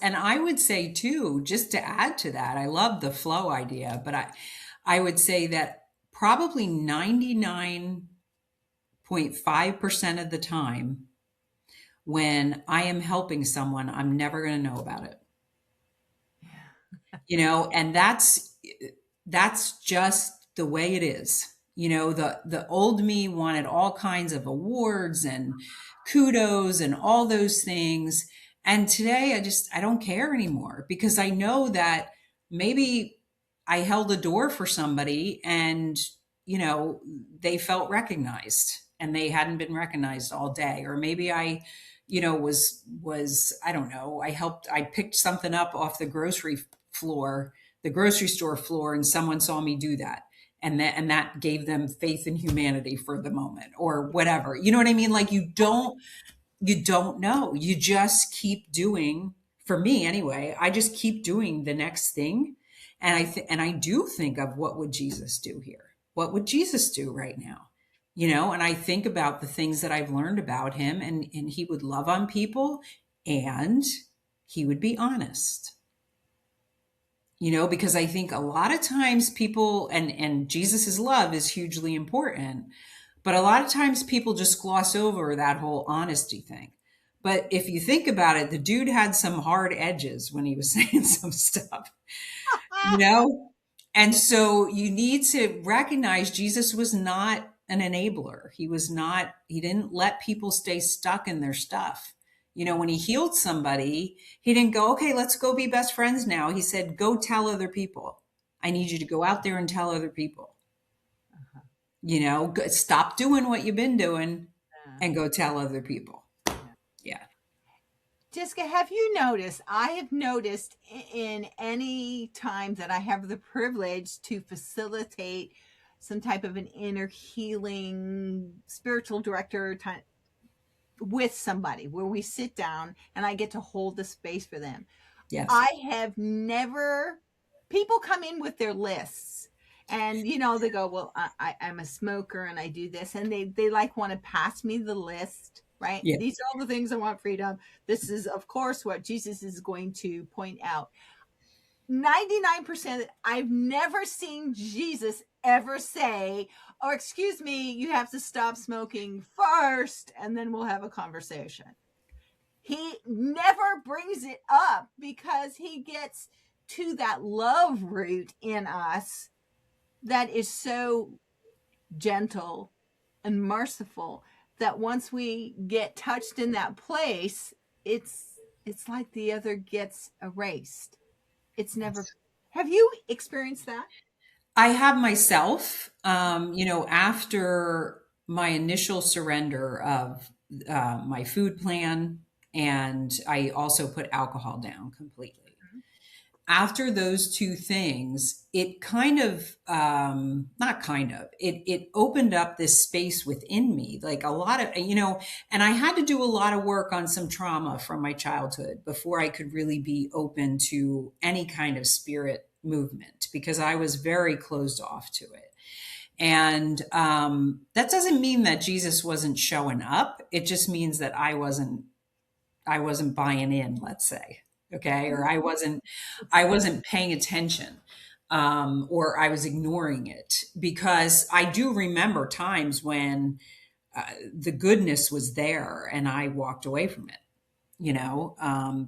And I would say too, just to add to that, I love the flow idea, but I would say that probably 99.5% of the time when I am helping someone, I'm never going to know about it. And that's just the way it is. The old me wanted all kinds of awards and kudos and all those things. And today I don't care anymore because I know that maybe I held a door for somebody and, they felt recognized and they hadn't been recognized all day. Or maybe I, I don't know, I picked something up off the grocery store floor, and someone saw me do that. And that gave them faith in humanity for the moment or whatever. You know what I mean? Like you don't know. You just keep doing, for me anyway, I just keep doing the next thing. And I do think of what would Jesus do here? What would Jesus do right now? And I think about the things that I've learned about him, and he would love on people and he would be honest. Because I think a lot of times people, and Jesus's love is hugely important, but a lot of times people just gloss over that whole honesty thing. But if you think about it, the dude had some hard edges when he was saying some stuff, you know? And so you need to recognize Jesus was not an enabler. He didn't let people stay stuck in their stuff. When he healed somebody, he didn't go, okay, let's go be best friends now. He said, go tell other people. I need you to go out there and tell other people. Stop doing what you've been doing and go tell other people. Yeah. Jessica, have you noticed? I have noticed in any time that I have the privilege to facilitate some type of an inner healing spiritual director time with somebody where we sit down and I get to hold the space for them. Yes. I have never, people come in with their lists and, they go, well, I'm a smoker and I do this. And they like want to pass me the list, right? Yeah. These are all the things I want, freedom. This is, of course, what Jesus is going to point out. 99%, I've never seen Jesus ever say, oh, excuse me, you have to stop smoking first, and then we'll have a conversation. He never brings it up because he gets to that love root in us that is so gentle and merciful that once we get touched in that place, it's like the other gets erased. It's never. Have you experienced that? I have myself, after my initial surrender of my food plan, and I also put alcohol down completely. After those two things, it kind of, not kind of, it opened up this space within me, like a lot of, and I had to do a lot of work on some trauma from my childhood before I could really be open to any kind of spirit movement because I was very closed off to it. And that doesn't mean that Jesus wasn't showing up. It just means that I wasn't buying in, let's say. Okay. Or I wasn't paying attention. Or I was ignoring it because I do remember times when the goodness was there and I walked away from it,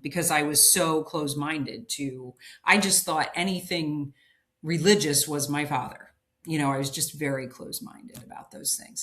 because I was so close-minded I just thought anything religious was my father. I was just very close-minded about those things.